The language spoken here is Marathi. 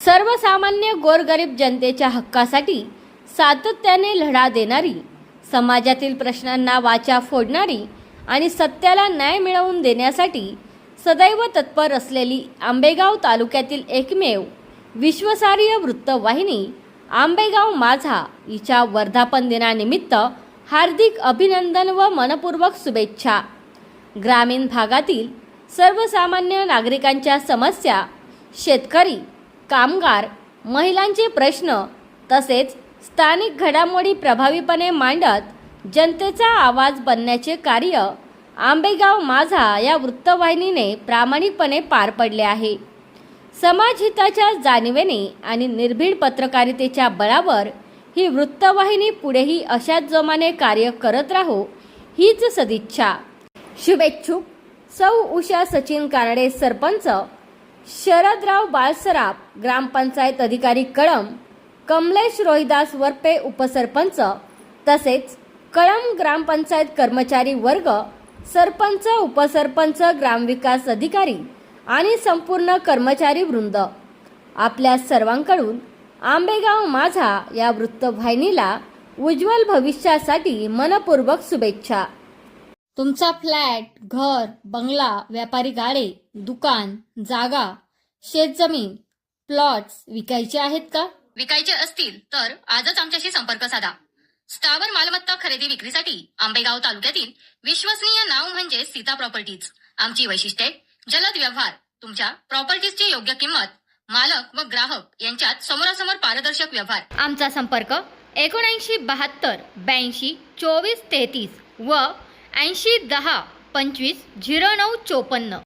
सर्वसामान्य गोरगरीब जनतेच्या हक्कासाठी सातत्याने लढा देणारी, समाजातील प्रश्नांना वाचा फोडणारी आणि सत्याला न्याय मिळवून देण्यासाठी सदैव तत्पर असलेली आंबेगाव तालुक्यातील एकमेव विश्वासार्ह वृत्तवाहिनी आंबेगाव माझा हिच्या वर्धापन दिनानिमित्त हार्दिक अभिनंदन व मनपूर्वक शुभेच्छा। ग्रामीण भागातील सर्वसामान्य नागरिकांच्या समस्या, शेतकरी, कामगार, महिलांचे प्रश्न तसेच स्थानिक घडामोडी प्रभावीपणे मांडत जनतेचा आवाज बनण्याचे कार्य आंबेगाव माझा या वृत्तवाहिनीने प्रामाणिकपणे पार पडले आहे। समाजहिताच्या जाणीवेने आणि निर्भीड पत्रकारितेच्या बळावर ही वृत्तवाहिनी पुढेही अशाच जोमाने कार्य करत राहो हीच सदिच्छा। शुभेच्छुक सौ उषा सचिन कानडे सरपंच, शरदराव बाळसराफ ग्रामपंचायत अधिकारी कळम, कमलेश रोहिदास वरपे उपसरपंच तसेच कळम ग्रामपंचायत कर्मचारी वर्ग, सरपंच, उपसरपंच, ग्रामविकास अधिकारी आणि संपूर्ण कर्मचारी वृंद, आपल्या सर्वांकडून आंबेगाव माझा या वृत्तवाहिनीला उज्ज्वल भविष्यासाठी मनपूर्वक शुभेच्छा। तुमचा फ्लॅट, घर, बंगला, व्यापारी गाडे, दुकान, जागा, शेतजमीन, प्लॉट्स विकायचे आहेत का? विकायचे असतील तर आजच आमच्याशी संपर्क साधा। स्थावर मालमत्ता खरेदी विक्रीसाठी आंबेगाव तालुक्यातील विश्वसनीय नाव म्हणजे सीता प्रॉपर्टीज। आमची वैशिष्ट्ये: जलद व्यवहार, तुमच्या प्रॉपर्टीजची योग्य किंमत, मालक व ग्राहक यांच्यात समोरासमोर पारदर्शक व्यवहार। आमचा संपर्क 7972 82 24 33 व 80 10 25 09 54।